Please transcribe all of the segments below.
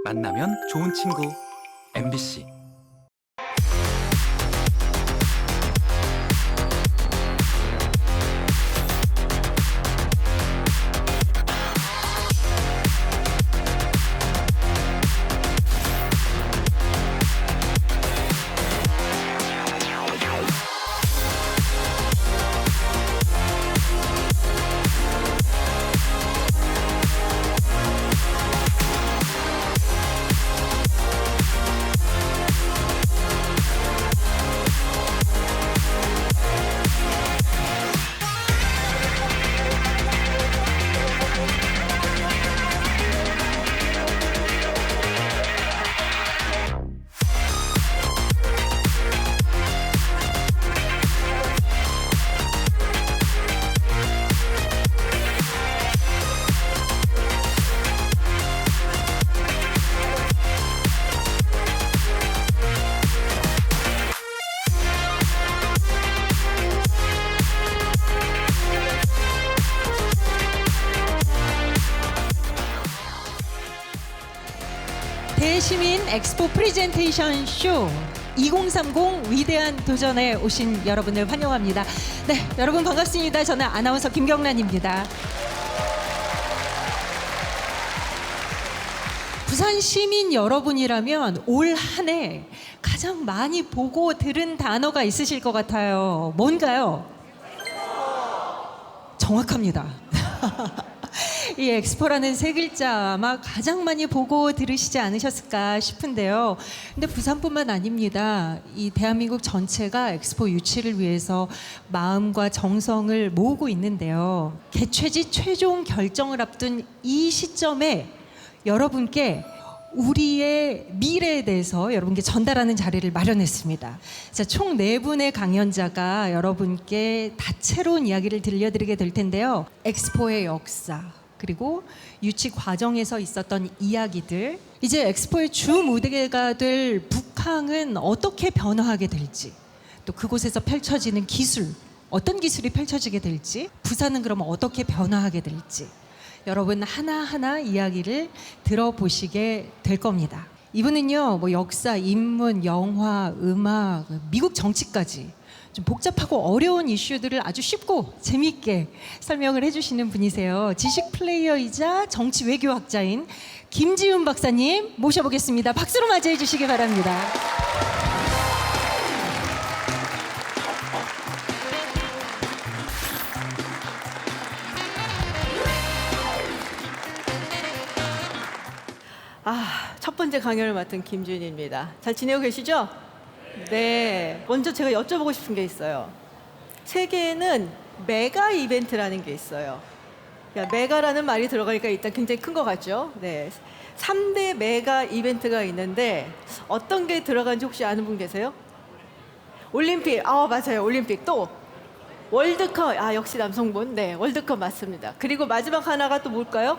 만나면 좋은 친구 MBC. 대시민 엑스포 프레젠테이션 쇼 2030 위대한 도전에 오신 여러분을 환영합니다. 네, 여러분 반갑습니다. 저는 아나운서 김경란입니다. 부산 시민 여러분이라면 올 한 해 가장 많이 보고 들은 단어가 있으실 것 같아요. 뭔가요? 정확합니다. 이 엑스포라는 세 글자 아마 가장 많이 보고 들으시지 않으셨을까 싶은데요. 근데 부산뿐만 아닙니다. 이 대한민국 전체가 엑스포 유치를 위해서 마음과 정성을 모으고 있는데요. 개최지 최종 결정을 앞둔 이 시점에 여러분께 우리의 미래에 대해서 여러분께 전달하는 자리를 마련했습니다. 자, 총 4분의 강연자가 여러분께 다채로운 이야기를 들려드리게 될 텐데요. 엑스포의 역사, 그리고 유치 과정에서 있었던 이야기들, 이제 엑스포의 주 무대가 될 북항은 어떻게 변화하게 될지, 또 그곳에서 펼쳐지는 기술, 어떤 기술이 펼쳐지게 될지, 부산은 그러면 어떻게 변화하게 될지 여러분 하나하나 이야기를 들어보시게 될 겁니다. 이분은요, 뭐 역사, 인문, 영화, 음악, 미국 정치까지 좀 복잡하고 어려운 이슈들을 아주 쉽고 재미있게 설명을 해주시는 분이세요. 지식 플레이어이자 정치 외교학자인 김지훈 박사님 모셔보겠습니다. 박수로 맞이해 주시기 바랍니다. 첫 번째 강연을 맡은 김지훈입니다. 잘 지내고 계시죠? 네. 먼저 제가 여쭤보고 싶은 게 있어요. 세계에는 메가 이벤트라는 게 있어요. 메가라는 말이 들어가니까 일단 굉장히 큰 것 같죠? 네. 3대 메가 이벤트가 있는데 어떤 게 들어간지 혹시 아는 분 계세요? 올림픽. 맞아요. 올림픽. 또 월드컵. 역시 남성분. 네. 월드컵 맞습니다. 그리고 마지막 하나가 또 뭘까요?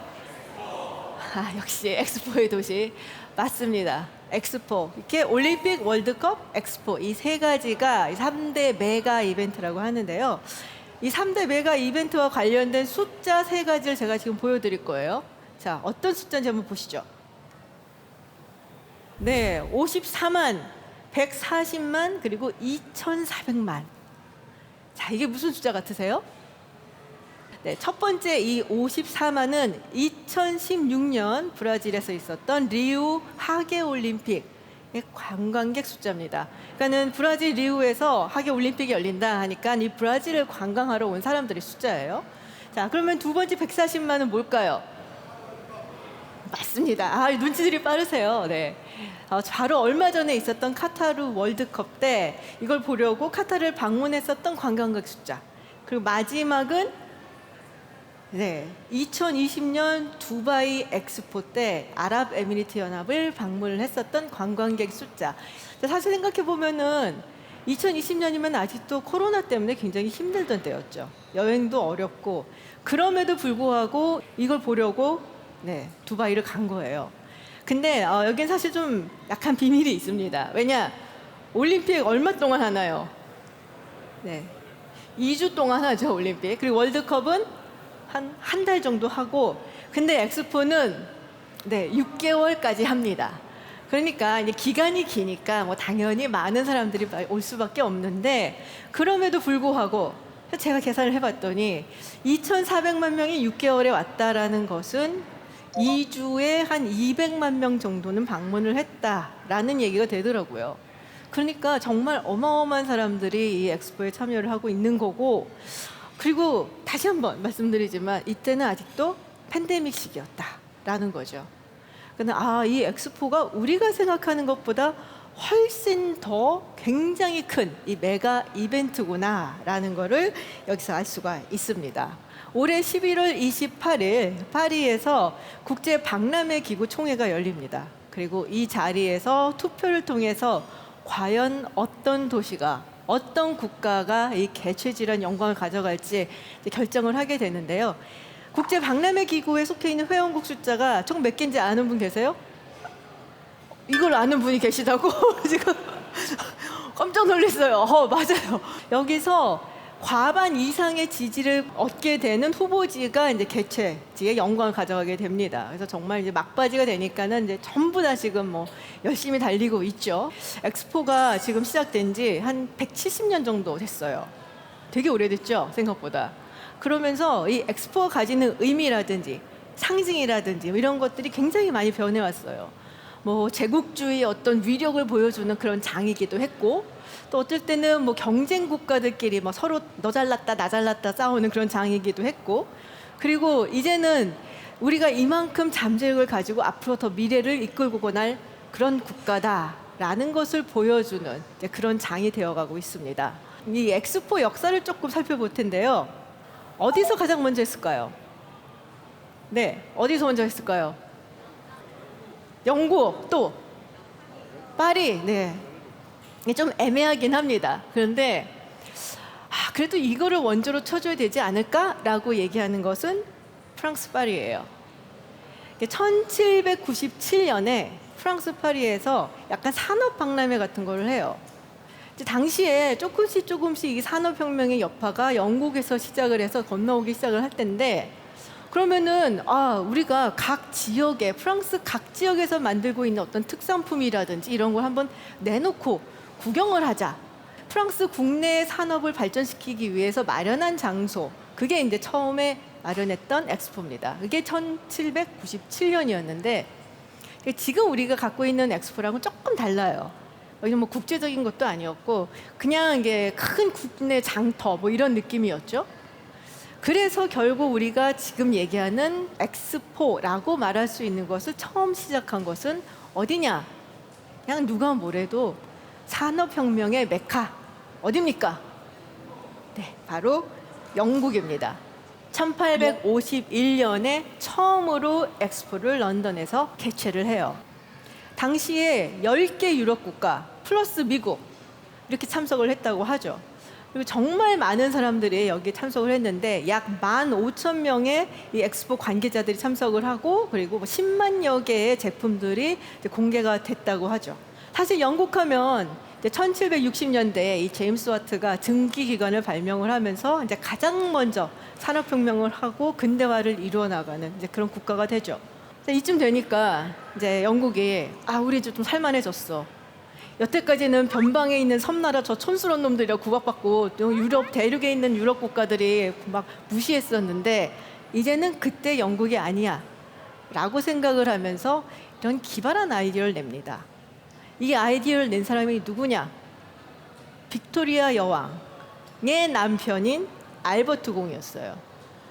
역시 엑스포의 도시 맞습니다. 엑스포. 이렇게 올림픽, 월드컵, 엑스포 이 세 가지가 3대 메가 이벤트라고 하는데요. 이 3대 메가 이벤트와 관련된 숫자 세 가지를 제가 지금 보여드릴 거예요. 자, 어떤 숫자인지 한번 보시죠. 네, 54만, 140만, 그리고 2,400만. 자, 이게 무슨 숫자 같으세요? 네, 첫 번째 이 54만은 2016년 브라질에서 있었던 리우 하계올림픽의 관광객 숫자입니다. 그러니까는 브라질 리우에서 하계올림픽이 열린다 하니까 이 브라질을 관광하러 온 사람들의 숫자예요. 자, 그러면 두 번째 140만은 뭘까요? 맞습니다. 눈치들이 빠르세요. 네. 바로 얼마 전에 있었던 카타르 월드컵 때 이걸 보려고 카타르를 방문했었던 관광객 숫자. 그리고 마지막은 2020년 두바이 엑스포 때 아랍에미리트 연합을 방문을 했었던 관광객 숫자. 사실 생각해 보면은 2020년이면 아직도 코로나 때문에 굉장히 힘들던 때였죠. 여행도 어렵고 그럼에도 불구하고 이걸 보려고 두바이를 간 거예요. 근데 여긴 사실 좀 약간 비밀이 있습니다. 왜냐? 올림픽 얼마 동안 하나요? 2주 동안 하죠, 올림픽. 그리고 월드컵은 한 달 정도 하고, 근데 엑스포는 네, 6개월까지 합니다. 그러니까 이제 기간이 기니까 뭐 당연히 많은 사람들이 올 수밖에 없는데, 그럼에도 불구하고 제가 계산을 해봤더니 2,400만 명이 6개월에 왔다라는 것은 2주에 한 200만 명 정도는 방문을 했다라는 얘기가 되더라고요. 그러니까 정말 어마어마한 사람들이 이 엑스포에 참여를 하고 있는 거고, 그리고 다시 한번 말씀드리지만 이때는 아직도 팬데믹 시기였다라는 거죠. 그러니까 이 엑스포가 우리가 생각하는 것보다 훨씬 더 굉장히 큰 이 메가 이벤트구나라는 거를 여기서 알 수가 있습니다. 올해 11월 28일 파리에서 국제 박람회 기구 총회가 열립니다. 그리고 이 자리에서 투표를 통해서 과연 어떤 도시가, 어떤 국가가 이 개최질환 영광을 가져갈지 결정을 하게 되는데요. 국제 박람회 기구에 속해 있는 회원국 숫자가 총 몇 개인지 아는 분 계세요? 이걸 아는 분이 계시다고? 지금 깜짝 놀랐어요. 맞아요. 여기서 과반 이상의 지지를 얻게 되는 후보지가 이제 개최지의 영광을 가져가게 됩니다. 그래서 정말 이제 막바지가 되니까는 이제 전부 다 지금 뭐 열심히 달리고 있죠. 엑스포가 지금 시작된 지 한 170년 정도 됐어요. 되게 오래됐죠, 생각보다. 그러면서 이 엑스포가 가지는 의미라든지 상징이라든지 이런 것들이 굉장히 많이 변해왔어요. 뭐 제국주의 어떤 위력을 보여주는 그런 장이기도 했고, 또 어떨 때는 뭐 경쟁 국가들끼리 뭐 서로 너 잘났다 나 잘났다 싸우는 그런 장이기도 했고, 그리고 이제는 우리가 이만큼 잠재력을 가지고 앞으로 더 미래를 이끌고 갈 그런 국가다라는 것을 보여주는 이제 그런 장이 되어가고 있습니다. 이 엑스포 역사를 조금 살펴볼 텐데요. 어디서 가장 먼저 했을까요? 네, 어디서 먼저 했을까요? 영국, 또 파리. 네, 좀 애매하긴 합니다. 그런데 그래도 이거를 원조로 쳐줘야 되지 않을까라고 얘기하는 것은 프랑스 파리예요. 1797년에 프랑스 파리에서 약간 산업 박람회 같은 걸 해요. 이제 당시에 조금씩 이 산업혁명의 여파가 영국에서 시작을 해서 건너오기 시작을 할 텐데, 그러면은 우리가 각 지역에, 프랑스 각 지역에서 만들고 있는 어떤 특산품이라든지 이런 걸 한번 내놓고 구경을 하자. 프랑스 국내 산업을 발전시키기 위해서 마련한 장소, 그게 이제 처음에 마련했던 엑스포입니다. 그게 1797년이었는데 지금 우리가 갖고 있는 엑스포랑은 조금 달라요. 여기는 뭐 국제적인 것도 아니었고 그냥 이게 큰 국내 장터 뭐 이런 느낌이었죠. 그래서 결국 우리가 지금 얘기하는 엑스포라고 말할 수 있는 것을 처음 시작한 것은 어디냐? 그냥 누가 뭐래도 산업혁명의 메카. 어디입니까? 네, 바로 영국입니다. 1851년에 처음으로 엑스포를 런던에서 개최를 해요. 당시에 10개 유럽 국가 플러스 미국 이렇게 참석을 했다고 하죠. 그리고 정말 많은 사람들이 여기에 참석을 했는데 약 15,000명의 이 엑스포 관계자들이 참석을 하고, 그리고 10만여 개의 제품들이 이제 공개가 됐다고 하죠. 사실 영국하면 1760년대에 이 제임스 와트가 증기기관을 발명을 하면서 이제 가장 먼저 산업혁명을 하고 근대화를 이루어 나가는 이제 그런 국가가 되죠. 이쯤 되니까 이제 영국이 우리 좀 살만해졌어. 여태까지는 변방에 있는 섬나라 저 촌스러운 놈들이라 구박받고 유럽 대륙에 있는 유럽 국가들이 막 무시했었는데 이제는 그때 영국이 아니야 라고 생각을 하면서 이런 기발한 아이디어를 냅니다. 이 아이디어를 낸 사람이 누구냐? 빅토리아 여왕의 남편인 알버트 공이었어요.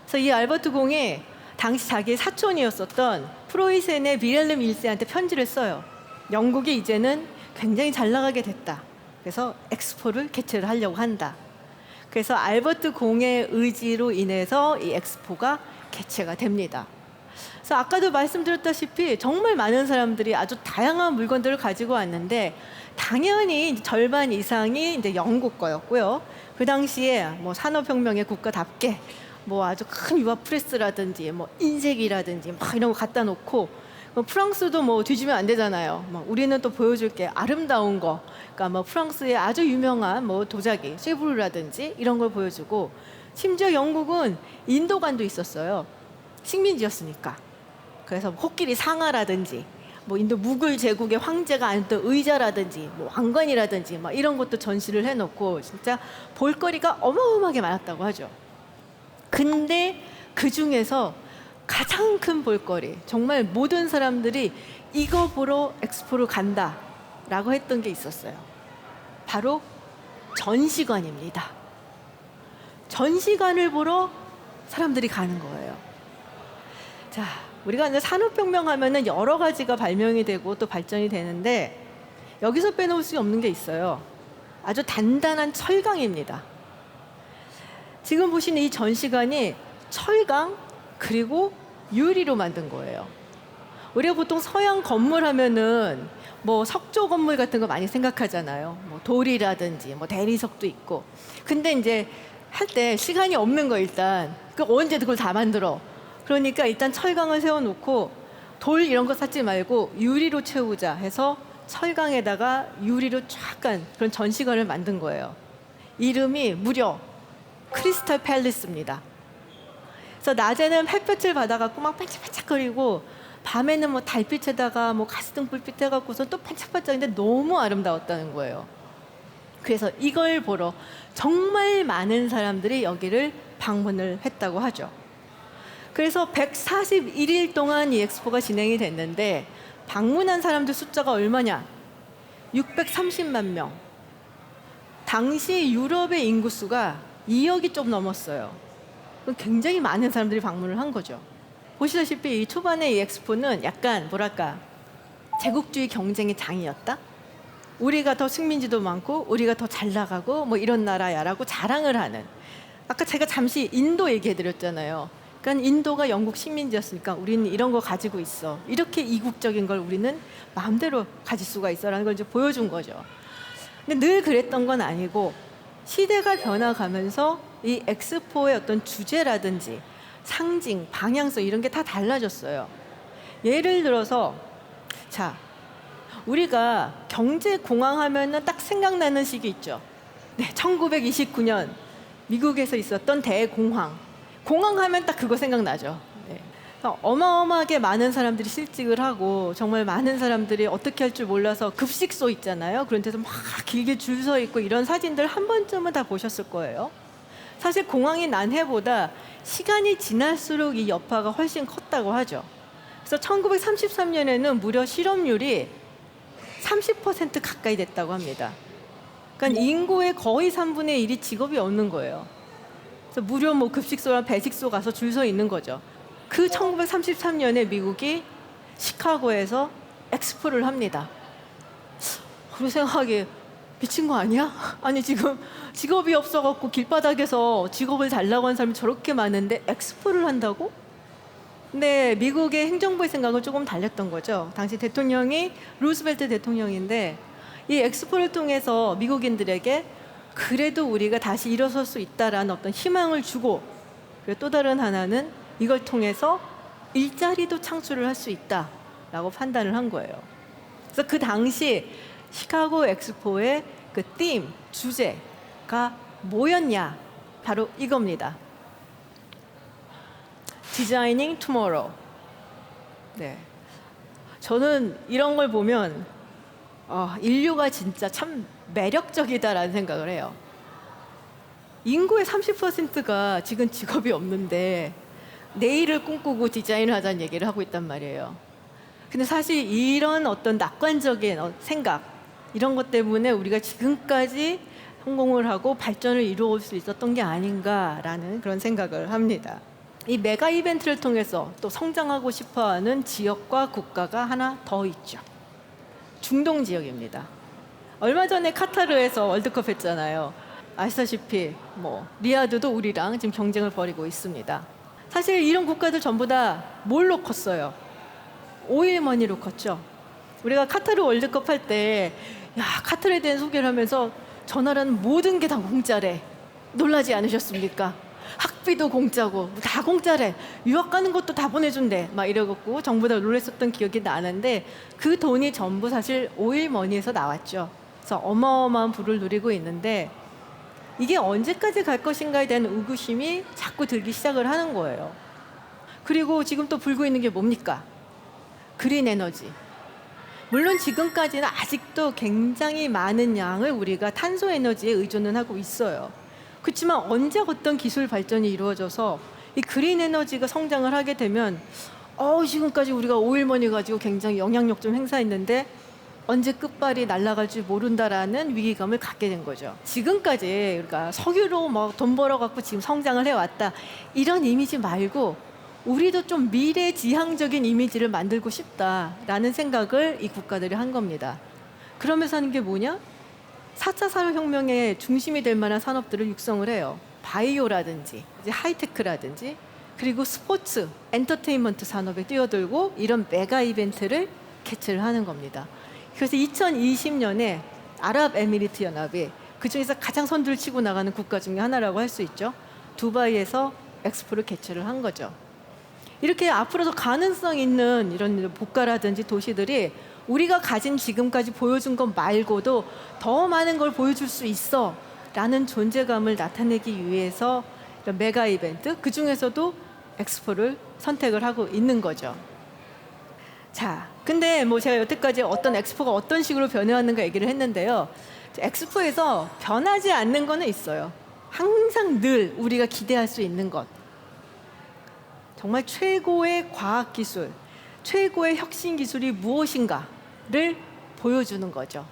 그래서 이 알버트 공이 당시 자기의 사촌이었었던 프로이센의 비렐름 1세한테 편지를 써요. 영국이 이제는 굉장히 잘 나가게 됐다. 그래서 엑스포를 개최를 하려고 한다. 그래서 알버트 공의 의지로 인해서 이 엑스포가 개최가 됩니다. 그래서 아까도 말씀드렸다시피 정말 많은 사람들이 아주 다양한 물건들을 가지고 왔는데 당연히 절반 이상이 이제 영국 거였고요. 그 당시에 뭐 산업혁명의 국가답게 뭐 아주 큰 유화 프레스라든지 뭐 인쇄기라든지 막 이런 거 갖다 놓고, 프랑스도 뭐 뒤지면 안 되잖아요. 우리는 또 보여줄 게 아름다운 거, 그러니까 뭐 프랑스의 아주 유명한 뭐 도자기, 쉐브르라든지 이런 걸 보여주고, 심지어 영국은 인도관도 있었어요. 식민지였으니까. 그래서 코끼리 상아라든지 뭐 인도 무굴 제국의 황제가 앉던 의자라든지 뭐 왕관이라든지 막 이런 것도 전시를 해놓고 진짜 볼거리가 어마어마하게 많았다고 하죠. 근데 그 중에서 가장 큰 볼거리, 정말 모든 사람들이 이거 보러 엑스포를 간다라고 했던 게 있었어요. 바로 전시관입니다. 전시관을 보러 사람들이 가는 거예요. 자, 우리가 이제 산업혁명 하면은 여러 가지가 발명이 되고 또 발전이 되는데 여기서 빼놓을 수 없는 게 있어요. 아주 단단한 철강입니다. 지금 보시는 이 전시관이 철강 그리고 유리로 만든 거예요. 우리가 보통 서양 건물 하면은 뭐 석조 건물 같은 거 많이 생각하잖아요. 뭐 돌이라든지 뭐 대리석도 있고. 근데 이제 할 때 시간이 없는 거 일단. 그 언제 그걸 다 만들어. 그러니까 일단 철강을 세워놓고 돌 이런 거 쌓지 말고 유리로 채우자 해서 철강에다가 유리로 쫙 간 그런 전시관을 만든 거예요. 이름이 무려 크리스탈 팰리스입니다. 그래서 낮에는 햇볕을 받아갖고 막 반짝반짝거리고 밤에는 뭐 달빛에다가 뭐 가스등 불빛 해갖고서 또 반짝반짝인데 너무 아름다웠다는 거예요. 그래서 이걸 보러 정말 많은 사람들이 여기를 방문을 했다고 하죠. 그래서 141일 동안 이 엑스포가 진행이 됐는데 방문한 사람들 숫자가 얼마냐? 630만 명. 당시 유럽의 인구수가 2억이 좀 넘었어요. 굉장히 많은 사람들이 방문을 한 거죠. 보시다시피 이 초반에 이 엑스포는 약간 뭐랄까 제국주의 경쟁의 장이었다. 우리가 더 식민지도 많고 우리가 더 잘 나가고 뭐 이런 나라야라고 자랑을 하는. 아까 제가 잠시 인도 얘기해드렸잖아요. 그러니까 인도가 영국 식민지였으니까 우리는 이런 거 가지고 있어. 이렇게 이국적인 걸 우리는 마음대로 가질 수가 있어라는 걸 이제 보여준 거죠. 근데 늘 그랬던 건 아니고 시대가 변화가면서 이 엑스포의 어떤 주제라든지 상징, 방향성 이런 게 다 달라졌어요. 예를 들어서 자, 우리가 경제 공황 하면은 딱 생각나는 시기 있죠. 네, 1929년 미국에서 있었던 대공황. 공황하면 딱 그거 생각나죠. 네. 어마어마하게 많은 사람들이 실직을 하고 정말 많은 사람들이 어떻게 할 줄 몰라서 급식소 있잖아요. 그런 데서 막 길게 줄 서 있고 이런 사진들 한 번쯤은 다 보셨을 거예요. 사실 공황이 난 해보다 시간이 지날수록 이 여파가 훨씬 컸다고 하죠. 그래서 1933년에는 무려 실업률이 30% 가까이 됐다고 합니다. 그러니까 인구의 거의 3분의 1이 직업이 없는 거예요. 그래서 무료 뭐 급식소랑 배식소 가서 줄 서 있는 거죠. 그 1933년에 미국이 시카고에서 엑스포를 합니다. 우리 생각하기에 미친 거 아니야? 아니 지금 직업이 없어갖고 길바닥에서 직업을 달라고 하는 사람이 저렇게 많은데 엑스포를 한다고? 근데 미국의 행정부의 생각은 조금 달렸던 거죠. 당시 대통령이 루스벨트 대통령인데 이 엑스포를 통해서 미국인들에게 그래도 우리가 다시 일어설 수 있다라는 어떤 희망을 주고, 그리고 또 다른 하나는 이걸 통해서 일자리도 창출을 할 수 있다라고 판단을 한 거예요. 그래서 그 당시 시카고 엑스포의 그 팀, 주제가 뭐였냐? 바로 이겁니다. Designing Tomorrow. 네. 저는 이런 걸 보면 인류가 진짜 참 매력적이다라는 생각을 해요. 인구의 30%가 지금 직업이 없는데 내일을 꿈꾸고 디자인을 하자는 얘기를 하고 있단 말이에요. 근데 사실 이런 어떤 낙관적인 생각, 이런 것 때문에 우리가 지금까지 성공을 하고 발전을 이루어올 수 있었던 게 아닌가라는 그런 생각을 합니다. 이 메가 이벤트를 통해서 또 성장하고 싶어하는 지역과 국가가 하나 더 있죠. 중동 지역입니다. 얼마 전에 카타르에서 월드컵 했잖아요. 아시다시피 뭐 리야드도 우리랑 지금 경쟁을 벌이고 있습니다. 사실 이런 국가들 전부 다 뭘로 컸어요? 오일머니로 컸죠. 우리가 카타르 월드컵 할 때 카타르에 대한 소개를 하면서 저 나라는 모든 게 다 공짜래. 놀라지 않으셨습니까? 학비도 공짜고 다 공짜래. 유학 가는 것도 다 보내준대. 막 이래갖고 전부 다 놀랐었던 기억이 나는데 그 돈이 전부 사실 오일머니에서 나왔죠. 그래서 어마어마한 부를 누리고 있는데 이게 언제까지 갈 것인가에 대한 의구심이 자꾸 들기 시작을 하는 거예요. 그리고 지금 또 불고 있는 게 뭡니까? 그린 에너지. 물론 지금까지는 아직도 굉장히 많은 양을 우리가 탄소 에너지에 의존은 하고 있어요. 그렇지만 언제 어떤 기술 발전이 이루어져서 이 그린 에너지가 성장을 하게 되면 지금까지 우리가 오일머니 가지고 굉장히 영향력 좀 행사했는데 언제 끝발이 날아갈지 모른다라는 위기감을 갖게 된 거죠. 지금까지 우리가 석유로 막 돈 벌어갖고 지금 성장을 해왔다, 이런 이미지 말고 우리도 좀 미래지향적인 이미지를 만들고 싶다라는 생각을 이 국가들이 한 겁니다. 그러면서 하는 게 뭐냐? 4차 산업혁명의 중심이 될 만한 산업들을 육성을 해요. 바이오라든지 이제 하이테크라든지, 그리고 스포츠, 엔터테인먼트 산업에 뛰어들고 이런 메가 이벤트를 개최를 하는 겁니다. 그래서 2020년에 아랍에미리트 연합이 그중에서 가장 선두를 치고 나가는 국가 중에 하나라고 할 수 있죠. 두바이에서 엑스포를 개최를 한 거죠. 이렇게 앞으로도 가능성 있는 이런 국가라든지 도시들이 우리가 가진 지금까지 보여준 것 말고도 더 많은 걸 보여줄 수 있어 라는 존재감을 나타내기 위해서 이런 메가 이벤트, 그중에서도 엑스포를 선택을 하고 있는 거죠. 자, 근데 뭐 제가 여태까지 어떤 엑스포가 어떤 식으로 변해왔는가 얘기를 했는데요. 엑스포에서 변하지 않는 거는 있어요. 항상 늘 우리가 기대할 수 있는 것. 정말 최고의 과학기술, 최고의 혁신기술이 무엇인가를 보여주는 거죠.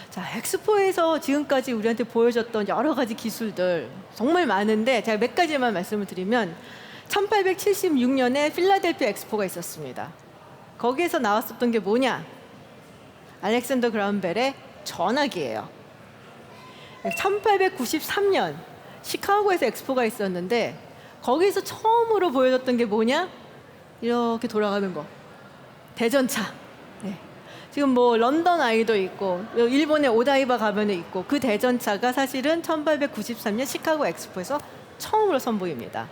자, 엑스포에서 지금까지 우리한테 보여줬던 여러 가지 기술들 정말 많은데 제가 몇 가지만 말씀을 드리면 1876년에 필라델피아 엑스포가 있었습니다. 거기에서 나왔었던 게 뭐냐? 알렉산더 그라함벨의 전화기예요. 1893년 시카고에서 엑스포가 있었는데 거기서 처음으로 보여줬던 게 뭐냐? 이렇게 돌아가는 거. 대전차. 네. 지금 뭐 런던 아이도 있고 일본의 오다이바 가면에 있고, 그 대전차가 사실은 1893년 시카고 엑스포에서 처음으로 선보입니다.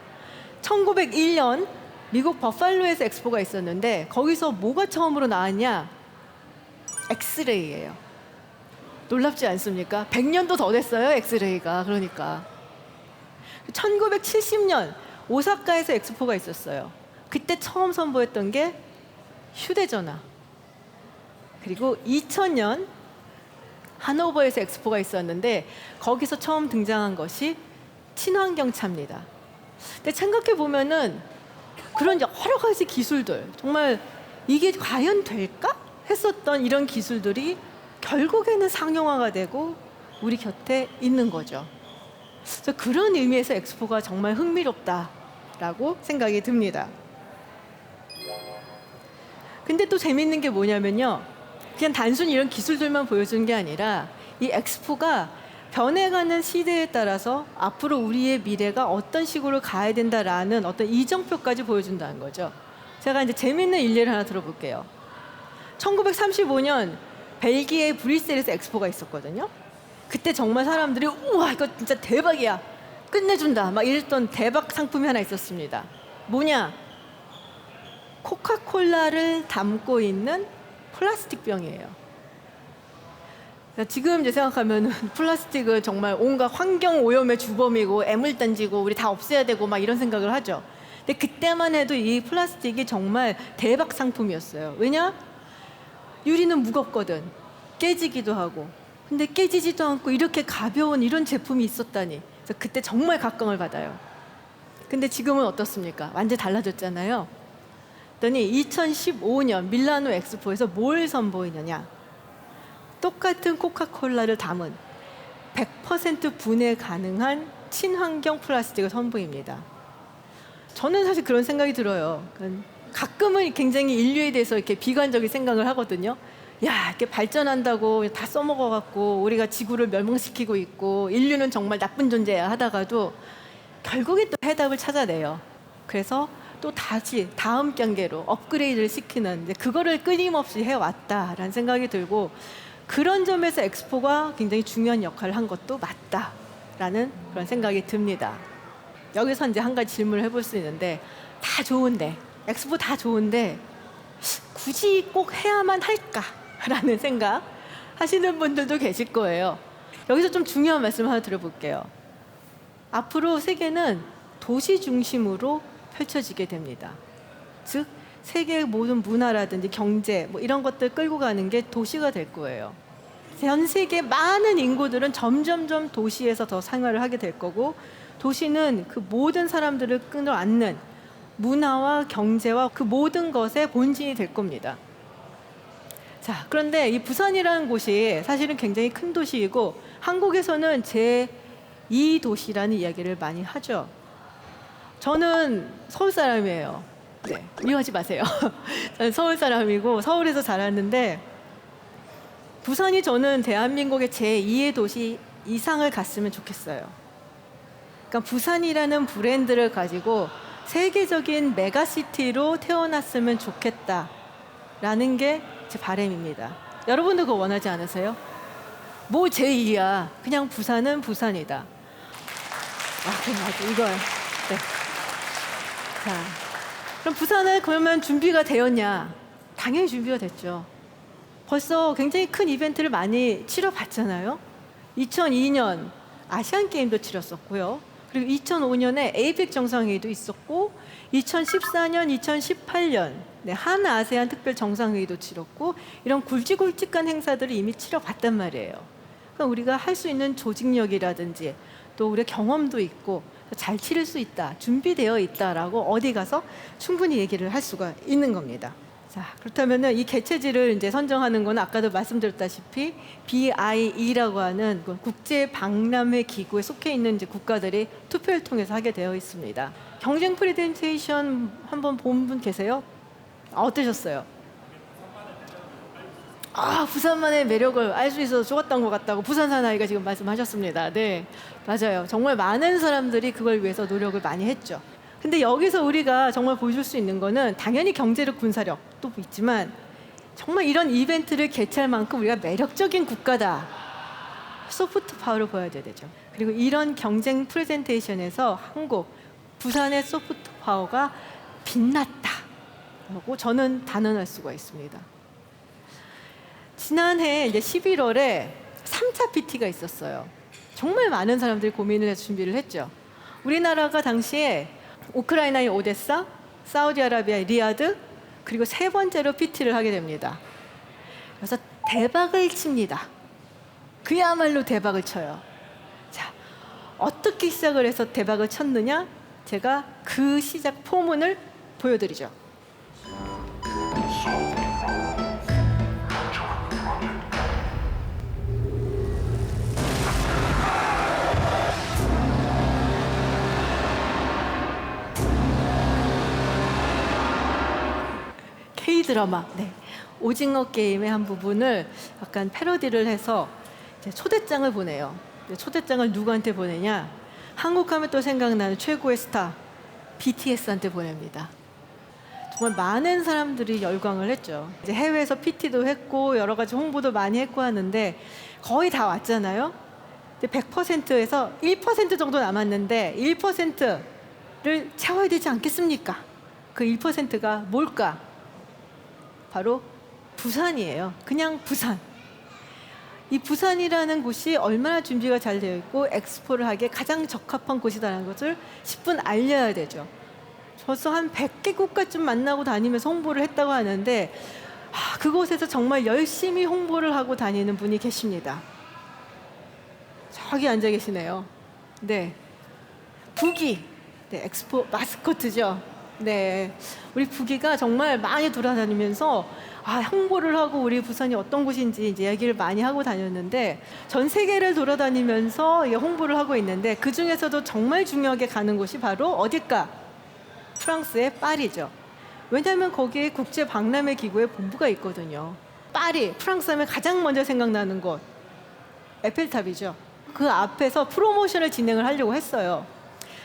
1901년 미국 버팔로에서 엑스포가 있었는데 거기서 뭐가 처음으로 나왔냐? 엑스레이예요. 놀랍지 않습니까? 100년도 더 됐어요, 엑스레이가. 그러니까 1970년 오사카에서 엑스포가 있었어요. 그때 처음 선보였던 게 휴대전화. 그리고 2000년 하노버에서 엑스포가 있었는데 거기서 처음 등장한 것이 친환경차입니다. 근데 생각해 보면은 그런 여러 가지 기술들, 정말 이게 과연 될까 했었던 이런 기술들이 결국에는 상용화가 되고 우리 곁에 있는 거죠. 그래서 그런 의미에서 엑스포가 정말 흥미롭다라고 생각이 듭니다. 근데 또 재밌는 게 뭐냐면요, 그냥 단순히 이런 기술들만 보여주는 게 아니라 이 엑스포가 변해가는 시대에 따라서 앞으로 우리의 미래가 어떤 식으로 가야 된다라는 어떤 이정표까지 보여준다는 거죠. 제가 이제 재밌는 일례를 하나 들어볼게요. 1935년 벨기에 브뤼셀에서 엑스포가 있었거든요. 그때 정말 사람들이 우와 이거 진짜 대박이야, 끝내준다 막 이랬던 대박 상품이 하나 있었습니다. 뭐냐? 코카콜라를 담고 있는 플라스틱 병이에요. 지금 이제 생각하면 플라스틱은 정말 온갖 환경 오염의 주범이고 애물 던지고 우리 다 없애야 되고 막 이런 생각을 하죠. 근데 그때만 해도 이 플라스틱이 정말 대박 상품이었어요. 왜냐? 유리는 무겁거든. 깨지기도 하고. 근데 깨지지도 않고 이렇게 가벼운 이런 제품이 있었다니. 그래서 그때 정말 각광을 받아요. 근데 지금은 어떻습니까? 완전 달라졌잖아요. 그랬더니 2015년 밀라노 엑스포에서 뭘 선보이느냐? 똑같은 코카콜라를 담은 100% 분해 가능한 친환경 플라스틱을 선보입니다. 저는 사실 그런 생각이 들어요. 가끔은 굉장히 인류에 대해서 이렇게 비관적인 생각을 하거든요. 야, 이렇게 발전한다고 다 써먹어갖고 우리가 지구를 멸망시키고 있고 인류는 정말 나쁜 존재야 하다가도 결국에 또 해답을 찾아내요. 그래서 또 다시 다음 단계로 업그레이드를 시키는, 그거를 끊임없이 해왔다라는 생각이 들고, 그런 점에서 엑스포가 굉장히 중요한 역할을 한 것도 맞다라는 그런 생각이 듭니다. 여기서 이제 한 가지 질문을 해볼 수 있는데, 다 좋은데 엑스포 다 좋은데 굳이 꼭 해야만 할까라는 생각 하시는 분들도 계실 거예요. 여기서 좀 중요한 말씀 하나 드려볼게요. 앞으로 세계는 도시 중심으로 펼쳐지게 됩니다. 즉 세계의 모든 문화라든지 경제 뭐 이런 것들 끌고 가는 게 도시가 될 거예요. 전 세계 많은 인구들은 점점점 도시에서 더 생활을 하게 될 거고, 도시는 그 모든 사람들을 끌어안는 문화와 경제와 그 모든 것의 본질이 될 겁니다. 자, 그런데 이 부산이라는 곳이 사실은 굉장히 큰 도시이고 한국에서는 제2 도시라는 이야기를 많이 하죠. 저는 서울 사람이에요. 네, 미워하지 마세요. 저는 서울 사람이고 서울에서 자랐는데, 부산이 저는 대한민국의 제2의 도시 이상을 갔으면 좋겠어요. 그러니까 부산이라는 브랜드를 가지고 세계적인 메가시티로 태어났으면 좋겠다라는 게 제 바람입니다. 여러분도 그거 원하지 않으세요? 뭐 제2야. 그냥 부산은 부산이다. 맞아. 이거요. 네. 자, 그럼 부산은 그러면 준비가 되었냐? 당연히 준비가 됐죠. 벌써 굉장히 큰 이벤트를 많이 치러봤잖아요. 2002년 아시안 게임도 치렀었고요. 그리고 2005년에 에이펙 정상회의도 있었고, 2014년, 2018년 한 아세안 특별 정상회의도 치렀고, 이런 굵직굵직한 행사들을 이미 치러봤단 말이에요. 그러니까 우리가 할 수 있는 조직력이라든지 또 우리의 경험도 있고 잘 치를 수 있다, 준비되어 있다라고 어디 가서 충분히 얘기를 할 수가 있는 겁니다. 자, 그렇다면은 이 개최지를 이제 선정하는 건 아까도 말씀드렸다시피 BIE라고 하는 국제 박람회 기구에 속해 있는 이제 국가들이 투표를 통해서 하게 되어 있습니다. 경쟁 프레젠테이션 한번 본 분 계세요? 어떠셨어요? 부산만의 매력을 알 수 있어서 좋았던 것 같다고 부산 사나이가 지금 말씀하셨습니다. 네, 맞아요. 정말 많은 사람들이 그걸 위해서 노력을 많이 했죠. 근데 여기서 우리가 정말 보여줄 수 있는 거는 당연히 경제력, 군사력도 있지만 정말 이런 이벤트를 개최할 만큼 우리가 매력적인 국가다. 소프트 파워를 보여줘야 되죠. 그리고 이런 경쟁 프레젠테이션에서 한국, 부산의 소프트 파워가 빛났다라고 저는 단언할 수가 있습니다. 지난해 이제 11월에 3차 PT가 있었어요. 정말 많은 사람들이 고민을 해서 준비를 했죠. 우리나라가 당시에 우크라이나의 오데사, 사우디아라비아의 리야드, 그리고 세 번째로 PT를 하게 됩니다. 그래서 대박을 칩니다. 그야말로 대박을 쳐요. 자, 어떻게 시작을 해서 대박을 쳤느냐? 제가 그 시작 포문을 보여드리죠. K-드라마, 네. 오징어 게임의 한 부분을 약간 패러디를 해서 이제 초대장을 보내요. 초대장을 누구한테 보내냐? 한국 하면 또 생각나는 최고의 스타 BTS한테 보냅니다. 정말 많은 사람들이 열광을 했죠. 이제 해외에서 PT도 했고 여러 가지 홍보도 많이 했고 하는데 거의 다 왔잖아요. 100%에서 1% 정도 남았는데 1%를 채워야 되지 않겠습니까? 그 1%가 뭘까? 바로 부산이에요. 그냥 부산. 이 부산이라는 곳이 얼마나 준비가 잘 되어 있고 엑스포를 하기에 가장 적합한 곳이라는 것을 10분 알려야 되죠. 벌써 한 100개 국가쯤 만나고 다니면서 홍보를 했다고 하는데 그곳에서 정말 열심히 홍보를 하고 다니는 분이 계십니다. 저기 앉아 계시네요. 네, 부기. 네, 엑스포 마스코트죠. 네, 우리 부기가 정말 많이 돌아다니면서 홍보를 하고 우리 부산이 어떤 곳인지 이제 이야기를 많이 하고 다녔는데 전 세계를 돌아다니면서 홍보를 하고 있는데 그 중에서도 정말 중요하게 가는 곳이 바로 어딜까? 프랑스의 파리죠. 왜냐하면 거기에 국제 박람회 기구의 본부가 있거든요. 파리, 프랑스 하면 가장 먼저 생각나는 곳 에펠탑이죠. 그 앞에서 프로모션을 진행을 하려고 했어요.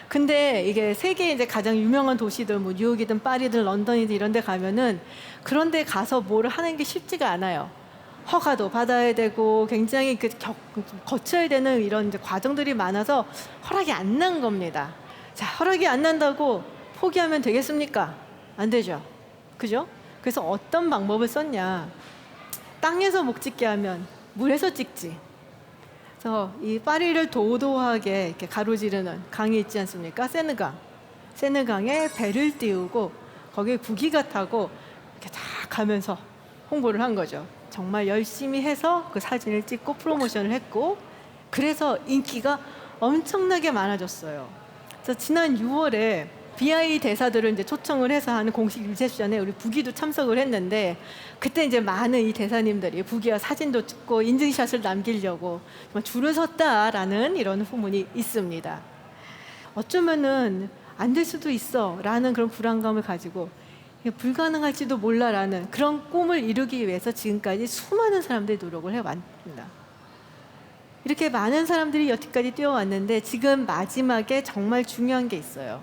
근데 이게 세계 이제 가장 유명한 도시들, 뭐 뉴욕이든 파리든 런던이든 이런 데 가면은 그런 데 가서 뭐를 하는 게 쉽지가 않아요. 허가도 받아야 되고 굉장히 거쳐야 되는 이런 이제 과정들이 많아서 허락이 안 난 겁니다. 자, 허락이 안 난다고 포기하면 되겠습니까? 안 되죠. 그죠? 그래서 어떤 방법을 썼냐. 땅에서 못 찍게 하면 물에서 찍지. 그래서 이 파리를 도도하게 이렇게 가로지르는 강이 있지 않습니까? 세느강. 세느강에 배를 띄우고 거기에 국기가 타고 이렇게 다 가면서 홍보를 한 거죠. 정말 열심히 해서 그 사진을 찍고 프로모션을 했고 그래서 인기가 엄청나게 많아졌어요. 그래서 지난 6월에 BI 대사들을 이제 초청을 해서 하는 공식 리셉션에 우리 부기도 참석을 했는데 그때 이제 많은 이 대사님들이 부기와 사진도 찍고 인증샷을 남기려고 정말 줄을 섰다라는 이런 후문이 있습니다. 어쩌면은 안 될 수도 있어라는 그런 불안감을 가지고 불가능할지도 몰라라는 그런 꿈을 이루기 위해서 지금까지 수많은 사람들이 노력을 해왔습니다. 이렇게 많은 사람들이 여기까지 뛰어왔는데 지금 마지막에 정말 중요한 게 있어요.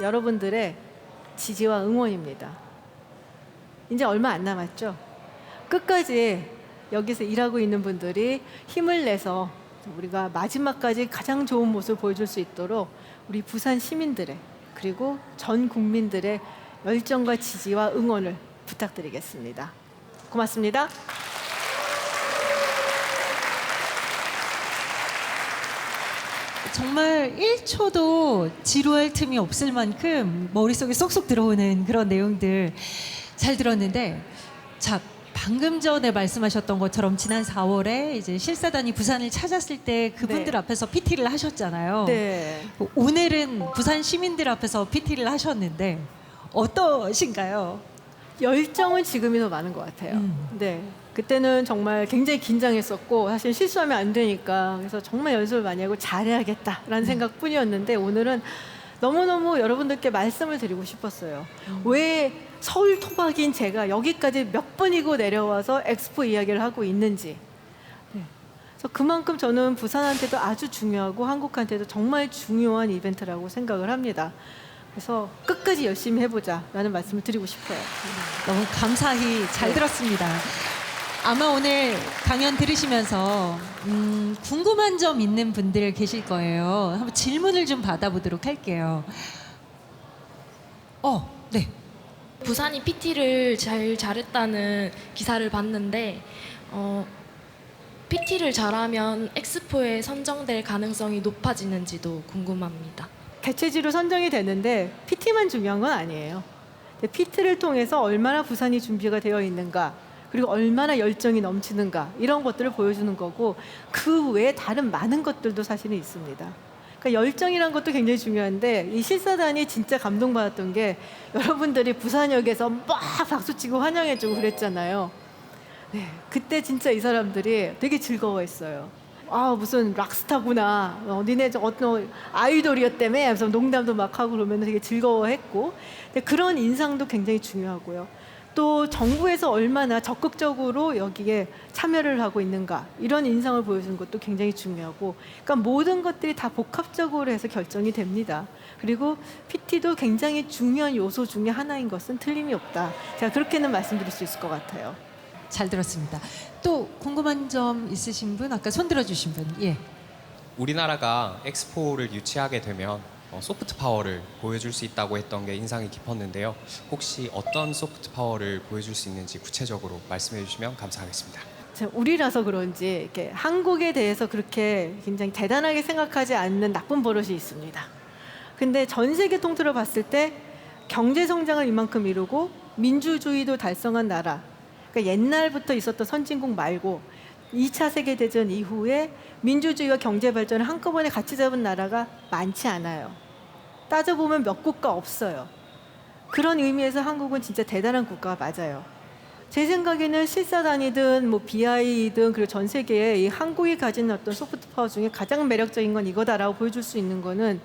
여러분들의 지지와 응원입니다. 이제 얼마 안 남았죠? 끝까지 여기서 일하고 있는 분들이 힘을 내서 우리가 마지막까지 가장 좋은 모습을 보여줄 수 있도록 우리 부산 시민들의 그리고 전 국민들의 열정과 지지와 응원을 부탁드리겠습니다. 고맙습니다. 정말 1초도 지루할 틈이 없을 만큼 머릿속에 쏙쏙 들어오는 그런 내용들 잘 들었는데, 자, 방금 전에 말씀하셨던 것처럼 지난 4월에 이제 실사단이 부산을 찾았을 때 그분들 네. 앞에서 PT를 하셨잖아요. 네. 오늘은 부산 시민들 앞에서 PT를 하셨는데 어떠신가요? 열정은 지금이 더 많은 것 같아요. 네. 그때는 정말 굉장히 긴장했었고 사실 실수하면 안 되니까 그래서 정말 연습을 많이 하고 잘해야겠다라는 생각뿐이었는데 오늘은 너무너무 여러분들께 말씀을 드리고 싶었어요. 왜 서울 토박인 제가 여기까지 몇 번이고 내려와서 엑스포 이야기를 하고 있는지. 네. 그래서 그만큼 저는 부산한테도 아주 중요하고 한국한테도 정말 중요한 이벤트라고 생각을 합니다. 그래서 끝까지 열심히 해보자라는 말씀을 드리고 싶어요. 너무 감사히 잘 들었습니다. 아마 오늘 강연 들으시면서 궁금한 점 있는 분들 계실 거예요. 한번 질문을 좀 받아보도록 할게요. 네. 부산이 PT를 잘했다는 기사를 봤는데 PT를 잘하면 엑스포에 선정될 가능성이 높아지는지도 궁금합니다. 개최지로 선정이 되는데 PT만 중요한 건 아니에요. PT를 통해서 얼마나 부산이 준비가 되어 있는가 그리고 얼마나 열정이 넘치는가 이런 것들을 보여주는 거고 그 외에 다른 많은 것들도 사실은 있습니다. 그러니까 열정이란 것도 굉장히 중요한데 이 실사단이 진짜 감동받았던 게 여러분들이 부산역에서 막 박수치고 환영해주고 그랬잖아요. 네, 그때 진짜 이 사람들이 되게 즐거워했어요. 아 무슨 락스타구나. 니네 어떤 아이돌이었다며 그래서 농담도 막 하고 그러면 되게 즐거워했고 근데 그런 인상도 굉장히 중요하고요. 또 정부에서 얼마나 적극적으로 여기에 참여를 하고 있는가 이런 인상을 보여주는 것도 굉장히 중요하고 그러니까 모든 것들이 다 복합적으로 해서 결정이 됩니다. 그리고 PT도 굉장히 중요한 요소 중에 하나인 것은 틀림이 없다. 제가 그렇게는 말씀드릴 수 있을 것 같아요. 잘 들었습니다. 또 궁금한 점 있으신 분? 아까 손 들어주신 분. 예. 우리나라가 엑스포를 유치하게 되면 소프트 파워를 보여줄 수 있다고 했던 게 인상이 깊었는데요. 혹시 어떤 소프트 파워를 보여줄 수 있는지 구체적으로 말씀해 주시면 감사하겠습니다. 우리라서 그런지 이렇게 한국에 대해서 그렇게 굉장히 대단하게 생각하지 않는 나쁜 버릇이 있습니다. 근데 전 세계 통틀어 봤을 때 경제 성장을 이만큼 이루고 민주주의도 달성한 나라, 그러니까 옛날부터 있었던 선진국 말고 2차 세계대전 이후에 민주주의와 경제 발전을 한꺼번에 같이 잡은 나라가 많지 않아요. 따져보면 몇 국가 없어요. 그런 의미에서 한국은 진짜 대단한 국가가 맞아요. 제 생각에는 실사단이든 뭐 BI든 그리고 전 세계에 이 한국이 가진 어떤 소프트 파워 중에 가장 매력적인 건 이거다라고 보여줄 수 있는 거는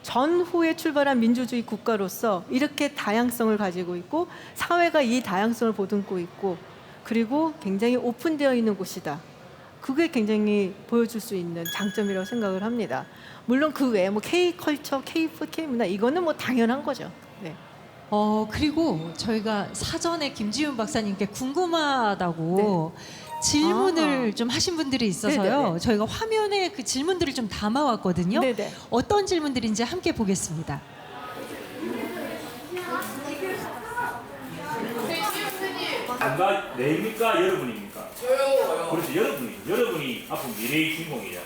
전후에 출발한 민주주의 국가로서 이렇게 다양성을 가지고 있고 사회가 이 다양성을 보듬고 있고 그리고 굉장히 오픈되어 있는 곳이다. 그게 굉장히 보여줄 수 있는 장점이라고 생각을 합니다. 물론 그 외에 뭐 K컬처, K푸드, K문화 이거는 뭐 당연한 거죠. 네. 그리고 저희가 사전에 김지훈 박사님께 궁금하다고 질문을 좀 하신 분들이 있어서요. 네네네. 저희가 화면에 그 질문들을 좀 담아왔거든요. 네네. 어떤 질문들인지 함께 보겠습니다. 누가 내입니까? 여러분입니까? 저요. 그렇죠. 여러분이 앞으로 미래의 주인공이죠.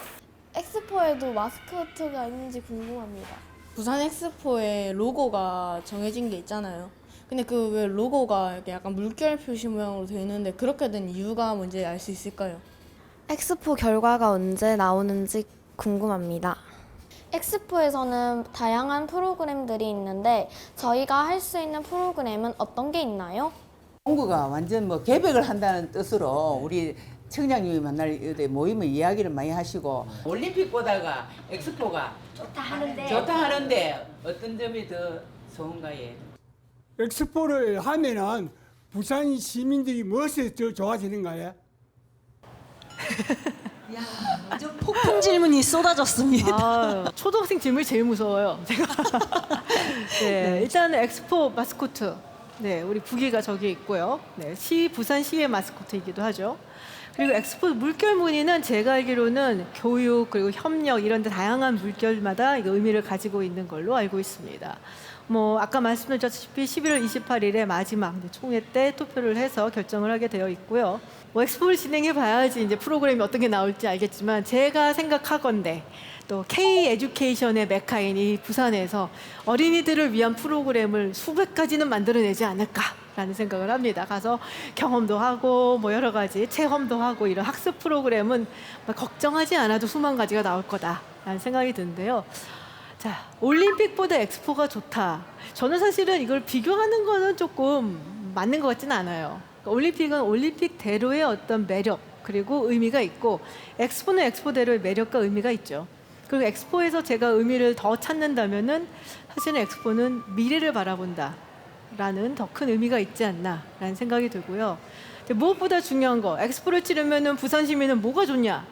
엑스포에도 마스코트가 있는지 궁금합니다. 부산 엑스포에 로고가 정해진 게 있잖아요. 근데 그 왜 로고가 이렇게 약간 물결 표시 모양으로 되어 있는데 그렇게 된 이유가 뭔지 알 수 있을까요? 엑스포 결과가 언제 나오는지 궁금합니다. 엑스포에서는 다양한 프로그램들이 있는데 저희가 할 수 있는 프로그램은 어떤 게 있나요? 공구가 완전 뭐 개백을 한다는 뜻으로 우리 청장님이 만날 때 모임을 이야기를 많이 하시고 올림픽보다가 엑스포가 좋다 하는데 어떤 점이 더 좋은가요? 엑스포를 하면은 부산 시민들이 무엇이 더 좋아지는가요? 완전 폭풍 질문이 쏟아졌습니다. 아, 초등학생 질문이 제일 무서워요. 제가. 네, 일단 엑스포 마스코트. 네, 우리 부기가 저기 있고요. 네, 부산시의 마스코트이기도 하죠. 그리고 엑스포 물결 무늬는 제가 알기로는 교육 그리고 협력 이런 데 다양한 물결마다 의미를 가지고 있는 걸로 알고 있습니다. 뭐 아까 말씀드렸다시피 11월 28일에 마지막 총회 때 투표를 해서 결정을 하게 되어 있고요. 뭐 엑스포를 진행해 봐야지 이제 프로그램이 어떤 게 나올지 알겠지만 제가 생각하건대 또 K 에듀케이션의 메카인 이 부산에서 어린이들을 위한 프로그램을 수백 가지는 만들어내지 않을까라는 생각을 합니다. 가서 경험도 하고 뭐 여러 가지 체험도 하고 이런 학습 프로그램은 걱정하지 않아도 수만 가지가 나올 거다라는 생각이 드는데요. 자, 올림픽보다 엑스포가 좋다. 저는 사실은 이걸 비교하는 거는 조금 맞는 것 같지는 않아요. 그러니까 올림픽은 올림픽대로의 어떤 매력 그리고 의미가 있고 엑스포는 엑스포대로의 매력과 의미가 있죠. 그리고 엑스포에서 제가 의미를 더 찾는다면은 사실은 엑스포는 미래를 바라본다라는 더 큰 의미가 있지 않나라는 생각이 들고요. 무엇보다 중요한 거, 엑스포를 치르면은 부산 시민은 뭐가 좋냐?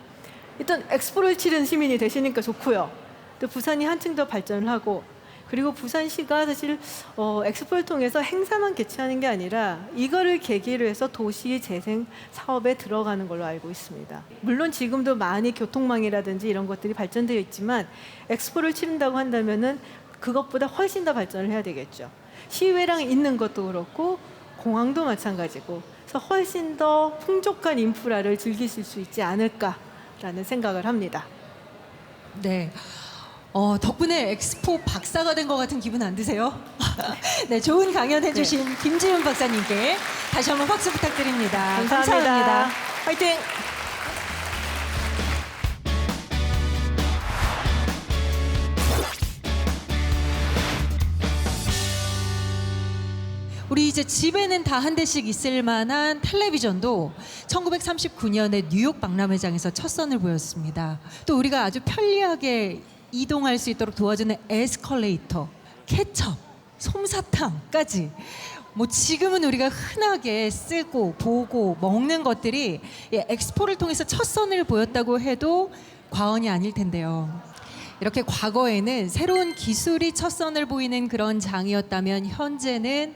일단 엑스포를 치른 시민이 되시니까 좋고요. 또 부산이 한층 더 발전을 하고 그리고 부산시가 사실 엑스포를 통해서 행사만 개최하는 게 아니라 이거를 계기로 해서 도시 재생 사업에 들어가는 걸로 알고 있습니다. 물론 지금도 많이 교통망이라든지 이런 것들이 발전되어 있지만 엑스포를 치른다고 한다면은 그것보다 훨씬 더 발전을 해야 되겠죠. 시외랑 있는 것도 그렇고 공항도 마찬가지고 그래서 훨씬 더 풍족한 인프라를 즐기실 수 있지 않을까라는 생각을 합니다. 네. 덕분에 엑스포 박사가 된 것 같은 기분 안 드세요? 네, 좋은 강연 해주신 김지훈 박사님께 다시 한번 박수 부탁드립니다. 감사합니다. 화이팅! 우리 이제 집에는 다 한 대씩 있을 만한 텔레비전도 1939년에 뉴욕 박람회장에서 첫 선을 보였습니다. 또 우리가 아주 편리하게 이동할 수 있도록 도와주는 에스컬레이터, 케첩, 솜사탕까지 뭐 지금은 우리가 흔하게 쓰고 보고 먹는 것들이 엑스포를 통해서 첫 선을 보였다고 해도 과언이 아닐 텐데요. 이렇게 과거에는 새로운 기술이 첫 선을 보이는 그런 장이었다면 현재는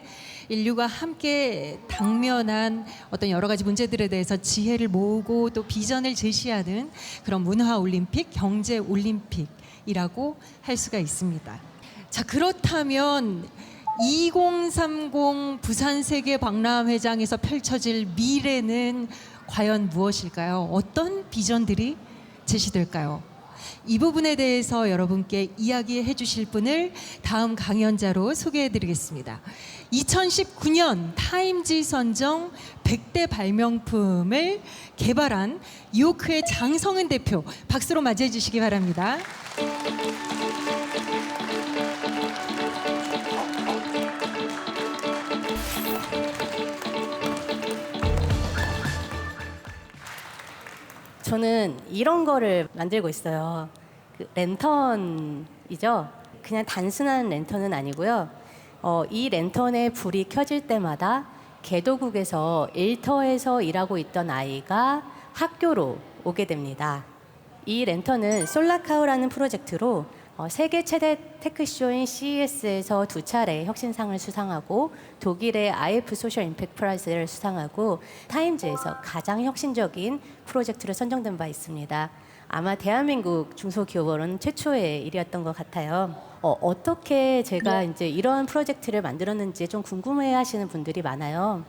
인류가 함께 당면한 어떤 여러 가지 문제들에 대해서 지혜를 모으고 또 비전을 제시하는 그런 문화 올림픽, 경제 올림픽이라고 할 수가 있습니다. 자, 그렇다면 2030 부산 세계 박람회장에서 펼쳐질 미래는 과연 무엇일까요? 어떤 비전들이 제시될까요? 이 부분에 대해서 여러분께 이야기해 주실 분을 다음 강연자로 소개해 드리겠습니다. 2019년 타임지 선정 100대 발명품을 개발한 이오크의 장성은 대표, 박수로 맞이해 주시기 바랍니다. 저는 이런 거를 만들고 있어요. 그 랜턴이죠. 그냥 단순한 랜턴은 아니고요. 이 랜턴에 불이 켜질 때마다 개도국에서 일터에서 일하고 있던 아이가 학교로 오게 됩니다. 이 랜턴은 솔라카우라는 프로젝트로 세계 최대 테크쇼인 CES에서 2차례 혁신상을 수상하고 독일의 IF 소셜 임팩트 프라이즈를 수상하고 타임즈에서 가장 혁신적인 프로젝트로 선정된 바 있습니다. 아마 대한민국 중소기업으로는 최초의 일이었던 것 같아요. 어떻게 제가 이제 이런 프로젝트를 만들었는지 좀 궁금해하시는 분들이 많아요.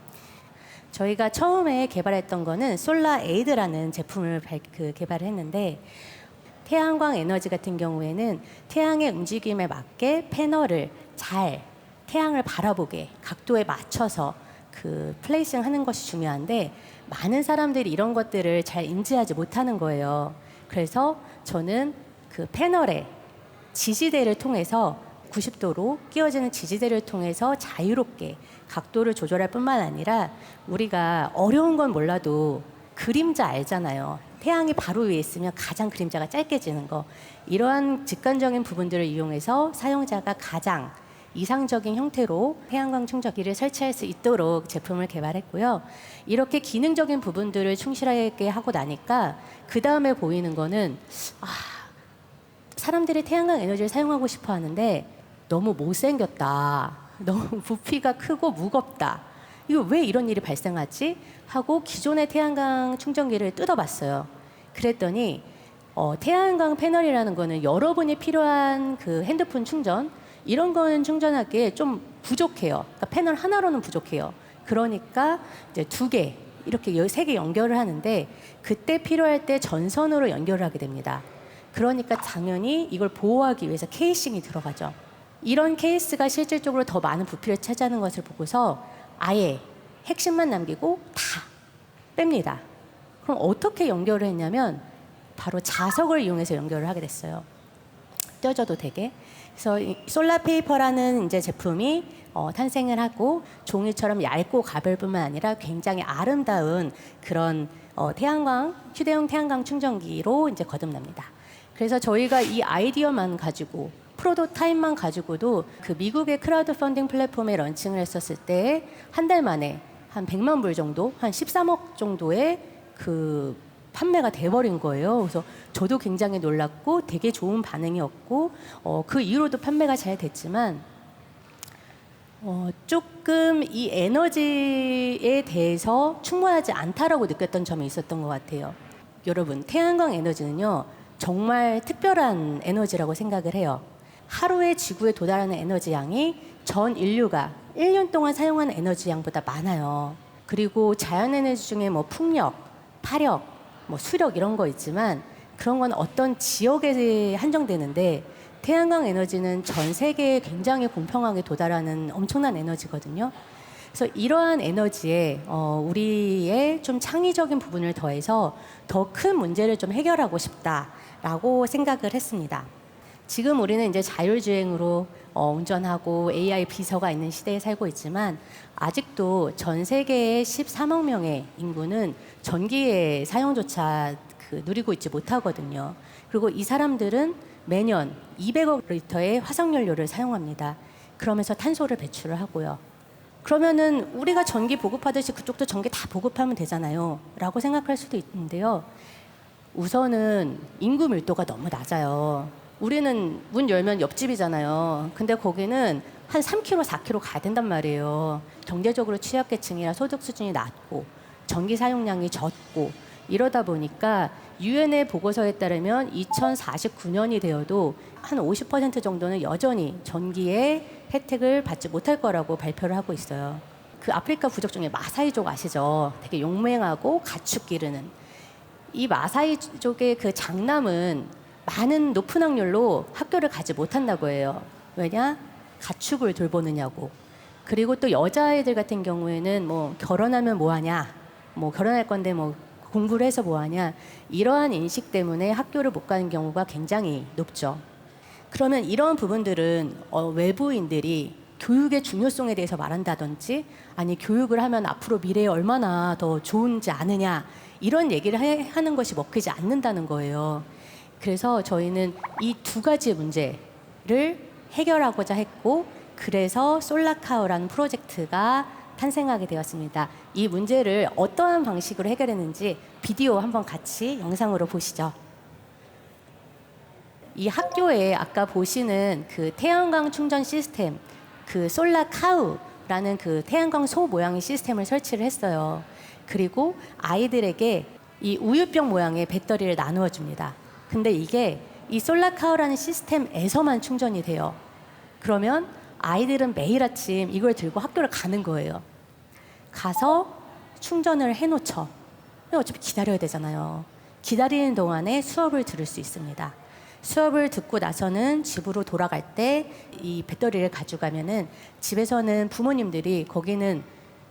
저희가 처음에 개발했던 거는 솔라 에이드라는 제품을 개발을 했는데 태양광 에너지 같은 경우에는 태양의 움직임에 맞게 패널을 잘 태양을 바라보게 각도에 맞춰서 그 플레이싱 하는 것이 중요한데 많은 사람들이 이런 것들을 잘 인지하지 못하는 거예요. 그래서 저는 그 패널에 지지대를 통해서 90도로 끼워지는 지지대를 통해서 자유롭게 각도를 조절할 뿐만 아니라 우리가 어려운 건 몰라도 그림자 알잖아요. 태양이 바로 위에 있으면 가장 그림자가 짧게 지는 거. 이러한 직관적인 부분들을 이용해서 사용자가 가장 이상적인 형태로 태양광 충전기를 설치할 수 있도록 제품을 개발했고요. 이렇게 기능적인 부분들을 충실하게 하고 나니까 그 다음에 보이는 거는 사람들이 태양광 에너지를 사용하고 싶어 하는데 너무 못생겼다. 너무 부피가 크고 무겁다. 이거 왜 이런 일이 발생하지? 하고 기존의 태양광 충전기를 뜯어봤어요. 그랬더니 태양광 패널이라는 거는 여러분이 필요한 그 핸드폰 충전 이런 거는 충전하기에 좀 부족해요. 그러니까 패널 하나로는 부족해요. 그러니까 이제 2개 이렇게 3개 연결을 하는데 그때 필요할 때 전선으로 연결을 하게 됩니다. 그러니까 당연히 이걸 보호하기 위해서 케이싱이 들어가죠. 이런 케이스가 실질적으로 더 많은 부피를 차지하는 것을 보고서 아예 핵심만 남기고 다 뺍니다. 그럼 어떻게 연결을 했냐면 바로 자석을 이용해서 연결을 하게 됐어요. 떼어져도 되게. 그래서 이 솔라페이퍼라는 이제 제품이 탄생을 하고 종이처럼 얇고 가벼울뿐만 아니라 굉장히 아름다운 그런 휴대용 태양광 충전기로 이제 거듭납니다. 그래서 저희가 이 아이디어만 가지고 프로토타입만 가지고도 그 미국의 크라우드 펀딩 플랫폼에 런칭을 했었을 때 한 달 만에 한 100만 불 정도, 한 13억 정도의 그 판매가 돼버린 거예요. 그래서 저도 굉장히 놀랐고 되게 좋은 반응이었고 그 이후로도 판매가 잘 됐지만 조금 이 에너지에 대해서 충분하지 않다라고 느꼈던 점이 있었던 것 같아요. 여러분, 태양광 에너지는요 정말 특별한 에너지라고 생각을 해요. 하루에 지구에 도달하는 에너지 양이 전 인류가 1년 동안 사용하는 에너지 양보다 많아요. 그리고 자연 에너지 중에 뭐 풍력, 파력, 뭐 수력 이런 거 있지만 그런 건 어떤 지역에 한정되는데 태양광 에너지는 전 세계에 굉장히 공평하게 도달하는 엄청난 에너지거든요. 그래서 이러한 에너지에 우리의 좀 창의적인 부분을 더해서 더 큰 문제를 좀 해결하고 싶다라고 생각을 했습니다. 지금 우리는 이제 자율주행으로 운전하고 AI 비서가 있는 시대에 살고 있지만 아직도 전 세계의 13억 명의 인구는 전기의 사용조차 누리고 있지 못하거든요. 그리고 이 사람들은 매년 200억 리터의 화석연료를 사용합니다. 그러면서 탄소를 배출을 하고요. 그러면은 우리가 전기 보급하듯이 그쪽도 전기 다 보급하면 되잖아요. 라고 생각할 수도 있는데요. 우선은 인구 밀도가 너무 낮아요. 우리는 문 열면 옆집이잖아요. 근데 거기는 한 3km, 4km 가야 된단 말이에요. 경제적으로 취약계층이라 소득 수준이 낮고 전기 사용량이 적고 이러다 보니까 유엔의 보고서에 따르면 2049년이 되어도 한 50% 정도는 여전히 전기의 혜택을 받지 못할 거라고 발표를 하고 있어요. 그 아프리카 부족 중에 마사이족 아시죠? 되게 용맹하고 가축 기르는. 이 마사이족의 그 장남은 많은 높은 확률로 학교를 가지 못한다고 해요. 왜냐? 가축을 돌보느냐고. 그리고 또 여자아이들 같은 경우에는 뭐 결혼하면 뭐하냐? 뭐 결혼할 건데 뭐 공부를 해서 뭐하냐? 이러한 인식 때문에 학교를 못 가는 경우가 굉장히 높죠. 그러면 이런 부분들은 외부인들이 교육의 중요성에 대해서 말한다든지 아니 교육을 하면 앞으로 미래에 얼마나 더 좋은지 아느냐 이런 얘기를 하는 것이 먹히지 않는다는 거예요. 그래서 저희는 이 2가지 문제를 해결하고자 했고 그래서 솔라카우라는 프로젝트가 탄생하게 되었습니다. 이 문제를 어떠한 방식으로 해결했는지 비디오 한번 같이 영상으로 보시죠. 이 학교에 아까 보시는 그 태양광 충전 시스템, 그 솔라카우라는 그 태양광 소 모양의 시스템을 설치를 했어요. 그리고 아이들에게 이 우유병 모양의 배터리를 나누어 줍니다. 근데 이게 이 솔라카우라는 시스템에서만 충전이 돼요. 그러면 아이들은 매일 아침 이걸 들고 학교를 가는 거예요. 가서 충전을 해놓죠. 어차피 기다려야 되잖아요. 기다리는 동안에 수업을 들을 수 있습니다. 수업을 듣고 나서는 집으로 돌아갈 때 이 배터리를 가져가면은 집에서는 부모님들이 거기는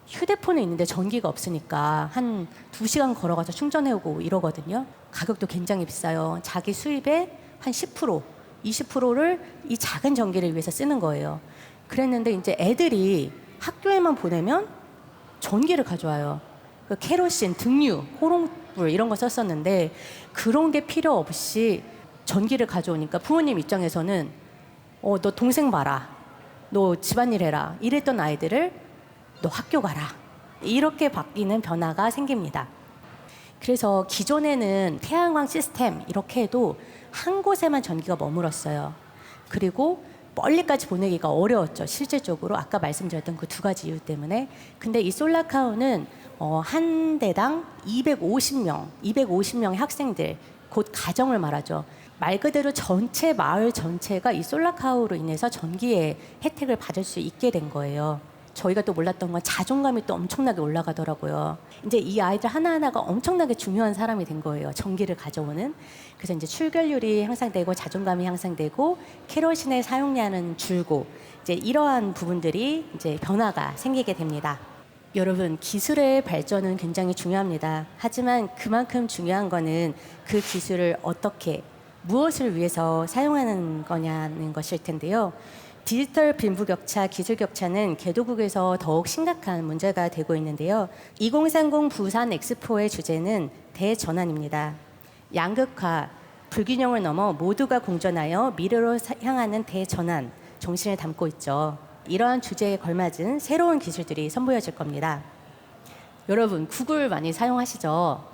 휴대폰이 있는데 전기가 없으니까 한 2시간 걸어가서 충전해오고 이러거든요. 가격도 굉장히 비싸요. 자기 수입의 한 10%, 20%를 이 작은 전기를 위해서 쓰는 거예요. 그랬는데 이제 애들이 학교에만 보내면 전기를 가져와요. 그 케로신, 등유, 호롱불 이런 거 썼었는데 그런 게 필요 없이 전기를 가져오니까 부모님 입장에서는 너 동생 봐라, 너 집안일 해라 이랬던 아이들을 너 학교 가라 이렇게 바뀌는 변화가 생깁니다. 그래서 기존에는 태양광 시스템 이렇게 해도 한 곳에만 전기가 머물었어요. 그리고 멀리까지 보내기가 어려웠죠. 실질적으로 아까 말씀드렸던 그 두 가지 이유 때문에. 근데 이 솔라카우는 한 대당 250명의 학생들, 곧 가정을 말하죠. 말 그대로 전체 마을 전체가 이 솔라카우로 인해서 전기의 혜택을 받을 수 있게 된 거예요. 저희가 또 몰랐던 건 자존감이 또 엄청나게 올라가더라고요. 이제 이 아이들 하나하나가 엄청나게 중요한 사람이 된 거예요. 전기를 가져오는. 그래서 이제 출결률이 향상되고 자존감이 향상되고 케로신의 사용량은 줄고 이제 이러한 부분들이 이제 변화가 생기게 됩니다. 여러분, 기술의 발전은 굉장히 중요합니다. 하지만 그만큼 중요한 거는 그 기술을 어떻게 무엇을 위해서 사용하는 거냐는 것일 텐데요. 디지털 빈부격차, 기술격차는 개도국에서 더욱 심각한 문제가 되고 있는데요. 2030 부산 엑스포의 주제는 대전환입니다. 양극화, 불균형을 넘어 모두가 공존하여 미래로 향하는 대전환 정신을 담고 있죠. 이러한 주제에 걸맞은 새로운 기술들이 선보여질 겁니다. 여러분, 구글 많이 사용하시죠?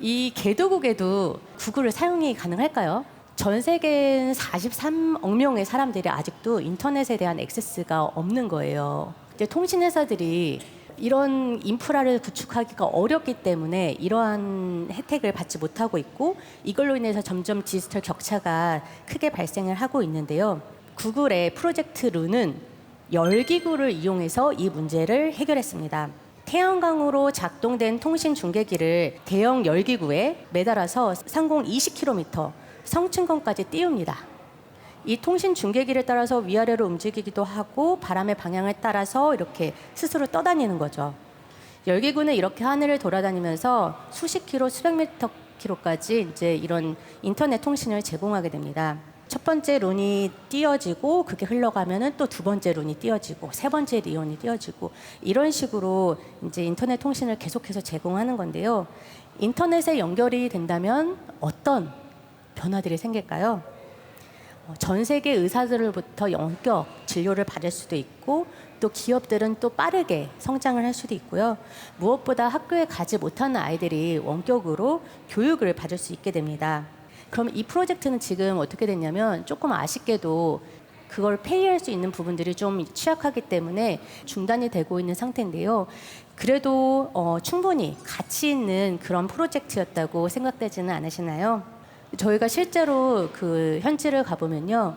이 개도국에도 구글을 사용이 가능할까요? 전 세계 43억 명의 사람들이 아직도 인터넷에 대한 액세스가 없는 거예요. 이제 통신회사들이 이런 인프라를 구축하기가 어렵기 때문에 이러한 혜택을 받지 못하고 있고 이걸로 인해서 점점 디지털 격차가 크게 발생을 하고 있는데요. 구글의 프로젝트 루는 열기구를 이용해서 이 문제를 해결했습니다. 태양광으로 작동된 통신 중계기를 대형 열기구에 매달아서 상공 20km 성층권까지 띄웁니다. 이 통신 중계기를 따라서 위아래로 움직이기도 하고 바람의 방향을 따라서 이렇게 스스로 떠다니는 거죠. 열기구는 이렇게 하늘을 돌아다니면서 수십 킬로, 수백 킬로까지 이제 이런 인터넷 통신을 제공하게 됩니다. 첫 번째 룬이 띄어지고 그게 흘러가면은 또 두 번째 룬이 띄어지고 세 번째 룬이 띄어지고 이런 식으로 이제 인터넷 통신을 계속해서 제공하는 건데요. 인터넷에 연결이 된다면 어떤 변화들이 생길까요? 전 세계 의사들로부터 원격 진료를 받을 수도 있고 또 기업들은 또 빠르게 성장을 할 수도 있고요. 무엇보다 학교에 가지 못하는 아이들이 원격으로 교육을 받을 수 있게 됩니다. 그럼 이 프로젝트는 지금 어떻게 됐냐면 조금 아쉽게도 그걸 폐기할 수 있는 부분들이 좀 취약하기 때문에 중단이 되고 있는 상태인데요. 그래도 충분히 가치 있는 그런 프로젝트였다고 생각되지는 않으시나요? 저희가 실제로 그 현지를 가보면요.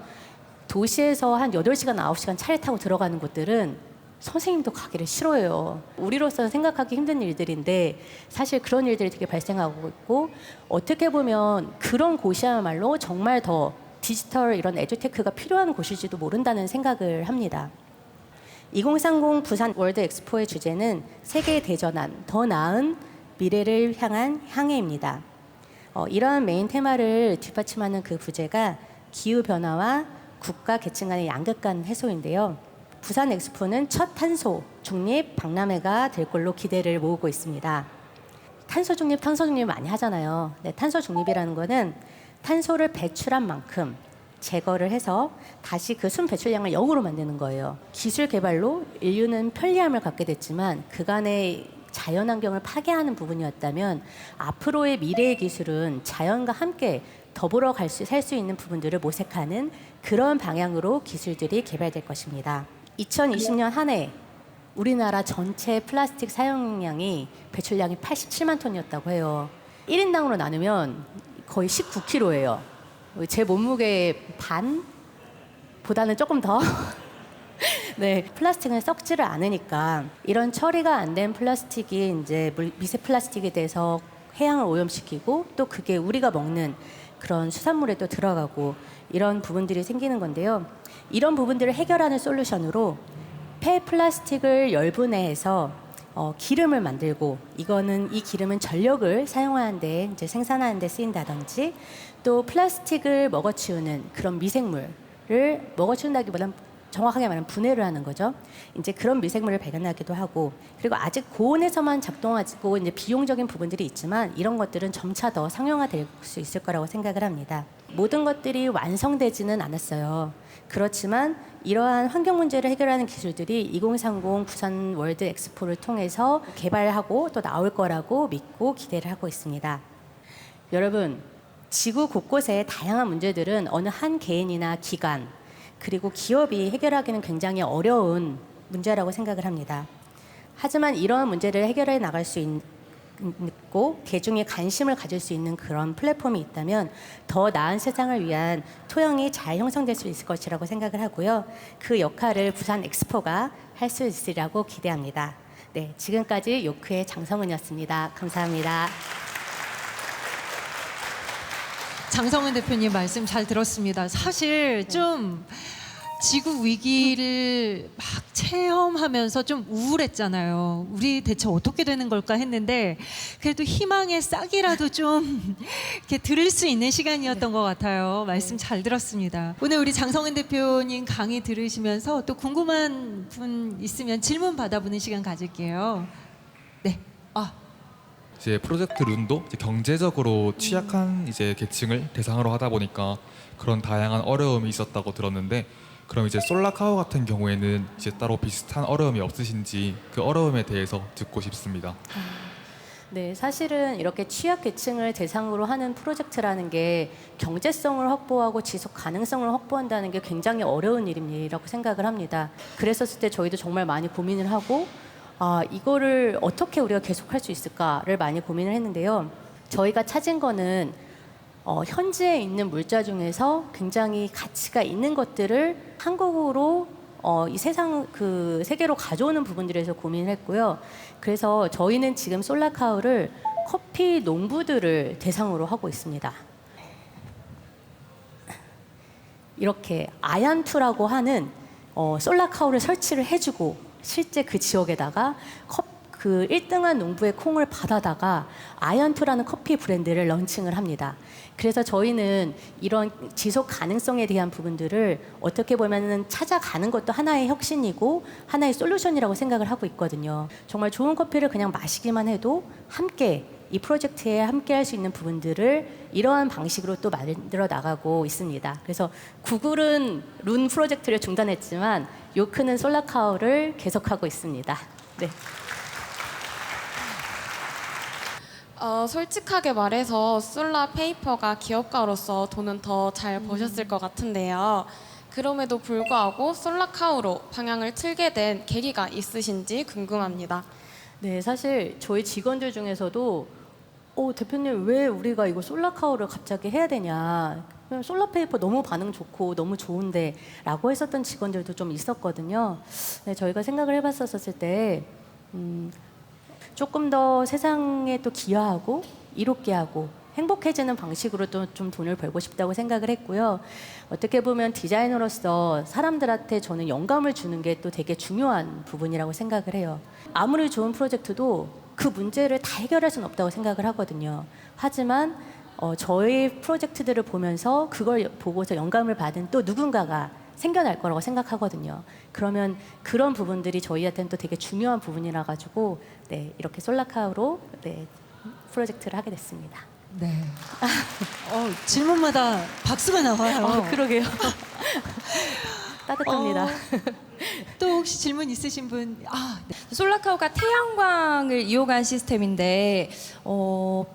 도시에서 한 8시간, 9시간 차를 타고 들어가는 곳들은 선생님도 가기를 싫어해요. 우리로서는 생각하기 힘든 일들인데 사실 그런 일들이 되게 발생하고 있고 어떻게 보면 그런 곳이야말로 정말 더 디지털 이런 에듀테크가 필요한 곳일지도 모른다는 생각을 합니다. 2030 부산 월드 엑스포의 주제는 세계 대전환, 더 나은 미래를 향한 항해입니다. 이러한 메인 테마를 뒷받침하는 그 부제가 기후변화와 국가 계층 간의 양극간 해소인데요. 부산 엑스포는 첫 탄소 중립 박람회가 될 걸로 기대를 모으고 있습니다. 탄소 중립 많이 하잖아요. 네, 탄소 중립이라는 거는 탄소를 배출한 만큼 제거를 해서 다시 그 순 배출량을 0으로 만드는 거예요. 기술 개발로 인류는 편리함을 갖게 됐지만 그간의 자연환경을 파괴하는 부분이었다면 앞으로의 미래의 기술은 자연과 함께 더불어 살 수 있는 부분들을 모색하는 그런 방향으로 기술들이 개발될 것입니다. 2020년 한 해 우리나라 전체 플라스틱 사용량이 배출량이 87만 톤이었다고 해요. 1인당으로 나누면 거의 19kg예요. 제 몸무게 반보다는 조금 더. 네, 플라스틱은 썩지를 않으니까 이런 처리가 안 된 플라스틱이 이제 미세 플라스틱에 대해서 해양을 오염시키고 또 그게 우리가 먹는 그런 수산물에 또 들어가고 이런 부분들이 생기는 건데요. 이런 부분들을 해결하는 솔루션으로 폐 플라스틱을 열분해해서 기름을 만들고 이 기름은 전력을 사용하는데 이제 생산하는 데 쓰인다든지 또 플라스틱을 먹어치우는 그런 미생물을 먹어치운다기보다는 정확하게 말하면 분해를 하는 거죠. 이제 그런 미생물을 발견하기도 하고 그리고 아직 고온에서만 작동하고 이제 비용적인 부분들이 있지만 이런 것들은 점차 더 상용화될 수 있을 거라고 생각을 합니다. 모든 것들이 완성되지는 않았어요. 그렇지만 이러한 환경 문제를 해결하는 기술들이 2030 부산 월드 엑스포를 통해서 개발하고 또 나올 거라고 믿고 기대를 하고 있습니다. 여러분, 지구 곳곳의 다양한 문제들은 어느 한 개인이나 기관 그리고 기업이 해결하기는 굉장히 어려운 문제라고 생각을 합니다. 하지만 이러한 문제를 해결해 나갈 수 있고 대중의 관심을 가질 수 있는 그런 플랫폼이 있다면 더 나은 세상을 위한 토양이 잘 형성될 수 있을 것이라고 생각을 하고요. 그 역할을 부산 엑스포가 할 수 있으리라고 기대합니다. 네, 지금까지 요크의 장성은이었습니다. 감사합니다. 장성은 대표님 말씀 잘 들었습니다. 사실 좀 지구 위기를 막 체험하면서 좀 우울했잖아요. 우리 대체 어떻게 되는 걸까 했는데 그래도 희망의 싹이라도 좀 이렇게 들을 수 있는 시간이었던 것 같아요. 말씀 잘 들었습니다. 오늘 우리 장성은 대표님 강의 들으시면서 또 궁금한 분 있으면 질문 받아보는 시간 가질게요. 네. 이제 프로젝트 룬도 이제 경제적으로 취약한 이제 계층을 대상으로 하다 보니까 그런 다양한 어려움이 있었다고 들었는데 그럼 이제 솔라카우 같은 경우에는 이제 따로 비슷한 어려움이 없으신지 그 어려움에 대해서 듣고 싶습니다. 네, 사실은 이렇게 취약 계층을 대상으로 하는 프로젝트라는 게 경제성을 확보하고 지속 가능성을 확보한다는 게 굉장히 어려운 일이라고 생각을 합니다. 그랬었을 때 저희도 정말 많이 고민을 하고 이거를 어떻게 우리가 계속할 수 있을까를 많이 고민을 했는데요. 저희가 찾은 거는 현지에 있는 물자 중에서 굉장히 가치가 있는 것들을 한국으로 이 세계로 가져오는 부분들에서 고민을 했고요. 그래서 저희는 지금 솔라카우를 커피 농부들을 대상으로 하고 있습니다. 이렇게 아얀투라고 하는 솔라카우를 설치를 해주고 실제 그 지역에다가 그 1등한 농부의 콩을 받아다가 아얀투라는 커피 브랜드를 런칭을 합니다. 그래서 저희는 이런 지속 가능성에 대한 부분들을 어떻게 보면은 찾아가는 것도 하나의 혁신이고 하나의 솔루션이라고 생각을 하고 있거든요. 정말 좋은 커피를 그냥 마시기만 해도 함께 이 프로젝트에 함께 할 수 있는 부분들을 이러한 방식으로 또 만들어 나가고 있습니다. 그래서 구글은 룬 프로젝트를 중단했지만 요크는 솔라카우를 계속하고 있습니다. 네. 솔직하게 말해서 솔라 페이퍼가 기업가로서 돈은 더 잘 버셨을 것 같은데요. 그럼에도 불구하고 솔라카우로 방향을 틀게 된 계기가 있으신지 궁금합니다. 네, 사실 저희 직원들 중에서도 대표님 왜 우리가 이거 솔라카우를 갑자기 해야 되냐, 그냥 솔라페이퍼 너무 반응 좋고 너무 좋은데 라고 했었던 직원들도 좀 있었거든요. 네, 저희가 생각을 해봤었을 때 조금 더 세상에 또 기여하고 이롭게 하고 행복해지는 방식으로 또 좀 돈을 벌고 싶다고 생각을 했고요. 어떻게 보면 디자이너로서 사람들한테 저는 영감을 주는 게 또 되게 중요한 부분이라고 생각을 해요. 아무리 좋은 프로젝트도 그 문제를 다 해결할 수는 없다고 생각을 하거든요. 하지만 저희 프로젝트들을 보면서 그걸 보고서 영감을 받은 또 누군가가 생겨날 거라고 생각하거든요. 그러면 그런 부분들이 저희한테는 또 되게 중요한 부분이라 가지고 네, 이렇게 솔라카우로 네, 프로젝트를 하게 됐습니다. 네. 질문마다 박수가 나와요. 그러게요. 따뜻합니다. 또 혹시 질문 있으신 분? 네. 솔라카우가 태양광을 이용한 시스템인데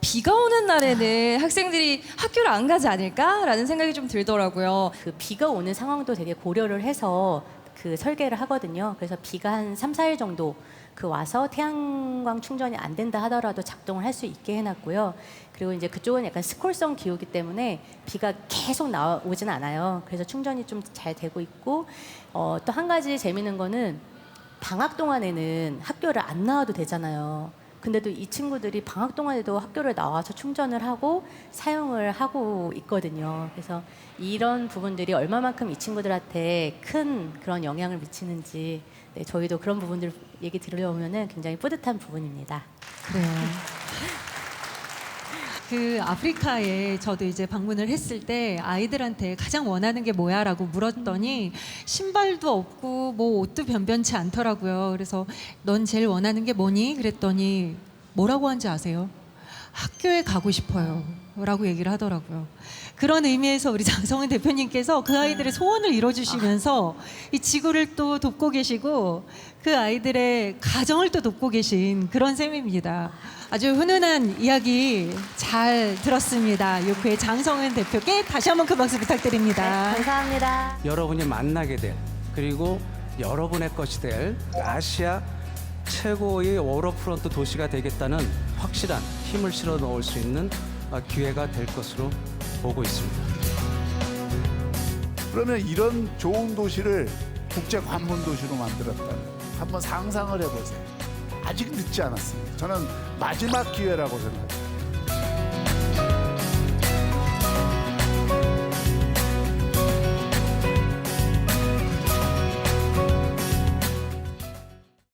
비가 오는 날에는 학생들이 학교를 안 가지 않을까라는 생각이 좀 들더라고요. 그 비가 오는 상황도 되게 고려를 해서 그 설계를 하거든요. 그래서 비가 한 3, 4일 정도 와서 태양광 충전이 안 된다 하더라도 작동을 할 수 있게 해놨고요. 그리고 이제 그쪽은 약간 스콜성 기후이기 때문에 비가 계속 오진 않아요. 그래서 충전이 좀 잘 되고 있고 또 한 가지 재미있는 거는 방학 동안에는 학교를 안 나와도 되잖아요. 근데도 이 친구들이 방학 동안에도 학교를 나와서 충전을 하고 사용을 하고 있거든요. 그래서 이런 부분들이 얼마만큼 이 친구들한테 큰 그런 영향을 미치는지 네, 저희도 그런 부분들 얘기 들으려면은 굉장히 뿌듯한 부분입니다. 그래요. 그 아프리카에 저도 이제 방문을 했을 때 아이들한테 가장 원하는 게 뭐야라고 물었더니 신발도 없고 뭐 옷도 변변치 않더라고요. 그래서 넌 제일 원하는 게 뭐니? 그랬더니 뭐라고 한지 아세요? 학교에 가고 싶어요. 라고 얘기를 하더라고요. 그런 의미에서 우리 장성은 대표님께서 그 아이들의 소원을 이뤄주시면서 이 지구를 또 돕고 계시고 그 아이들의 가정을 또 돕고 계신 그런 셈입니다. 아주 훈훈한 이야기 잘 들었습니다. 요크의 장성은 대표께 다시 한번 큰 박수 부탁드립니다. 네, 감사합니다. 여러분이 만나게 될 그리고 여러분의 것이 될 아시아 최고의 워터프론트 도시가 되겠다는 확실한 힘을 실어 넣을 수 있는 기회가 될 것으로 보고 있습니다. 그러면 이런 좋은 도시를 국제 관문 도시로 만들었다는 한번 상상을 해보세요. 아직 늦지 않았습니다. 저는 마지막 기회라고 생각합니다.